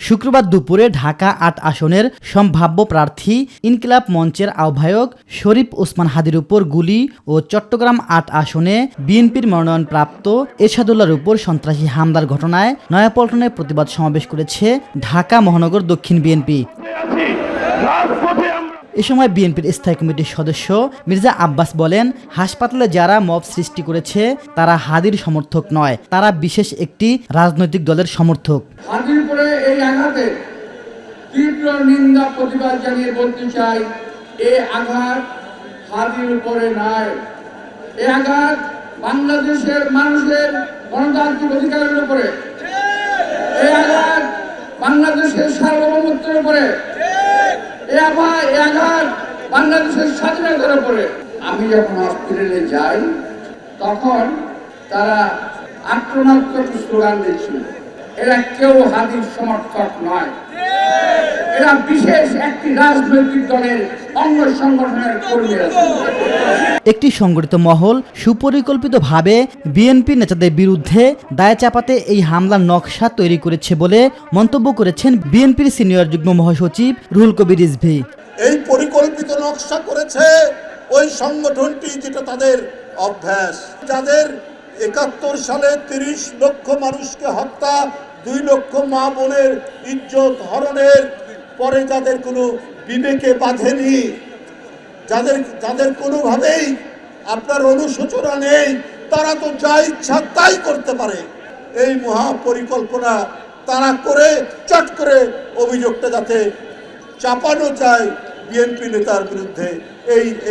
শুক্রবার দুপুরে ঢাকা ৮ আসনের সম্ভাব্য প্রার্থী ইনকিলাব মঞ্চের আহ্বায়ক শরীফ ওসমান হাদির উপর গুলি ও চট্টগ্রাম ৮ আসনে বিএনপির মনোনয়নপ্রাপ্ত এরশাদুল্লাহর উপর সন্ত্রাসী হামলার ঘটনায় নয়াপল্টনে প্রতিবাদ সমাবেশ করেছে ঢাকা মহানগর দক্ষিণ বিএনপি। এ সময় বিএনপির স্থায়ী কমিটির সদস্য মির্জা আব্বাস বলেন, হাসপাতালে যারা মব সৃষ্টি করেছে তারা হাদির সমর্থক নয়, তারা বিশেষ একটি রাজনৈতিক দলের সমর্থক। হাদির উপরে এই আঘাতে তীব্র নিন্দা প্রতিবাদ জানিয়ে বলতে চাই, এই আঘাত হাদির উপরে নয়, এই আঘাত বাংলাদেশের মানুষের গণতান্ত্রিক অধিকারের উপরে, এই আঘাত বাংলাদেশের সার্বভৌমত্বের উপরে, এই আঘাত বাংলাদেশের স্বাধীনতার উপরে। আমি যখন হসপিটালে যাই তখন তারা আক্রমণাত্মক স্লোগান দিচ্ছিল, এরা কেউ হাদির সমর্থক নয়, এরা বিশেষ একটি রাজনৈতিক দলের অঙ্গ সংগঠনের কর্মী। একটি সংগঠিত মহল সুপরিকল্পিতভাবে বিএনপি নেতাদের বিরুদ্ধে দায় চাপাতে এই হামলার নকশা তৈরি করেছে বলে মন্তব্য করেছেন বিএনপির সিনিয়র যুগ্ম মহাসচিব রুহুল কবির রিজভী। এই পরিকল্পিত নকশা করেছে ওই সংগঠনটি, যেটা তাদের অভ্যাস, যাদের ৭১ সালে ৩০ লক্ষ মানুষকে হত্যা, ২ লক্ষ মা বোনের ইজ্জত হরণের পরে যাদের কোনো বিবেকে বাঁধেনি, যাদের কোনোভাবেই আপনার অনুশোচনা নেই, তারা তো যা ইচ্ছা তাই করতে পারে। এই মহাপরিকল্পনা তারা করে চট করে অভিযোগটা যাতে চাপানো যায় বিএনপি নেতার বিরুদ্ধে,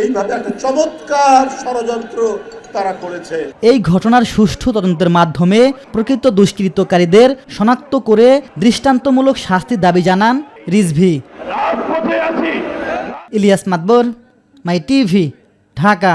এইভাবে একটা চমৎকার ষড়যন্ত্র তারা করেছে। এই ঘটনার সুষ্ঠু তদন্তের মাধ্যমে প্রকৃত দুষ্কৃতকারীদের শনাক্ত করে দৃষ্টান্তমূলক শাস্তির দাবি জানান রিজভী। ইলিয়াস মাতবর, মাই টিভি, ঢাকা।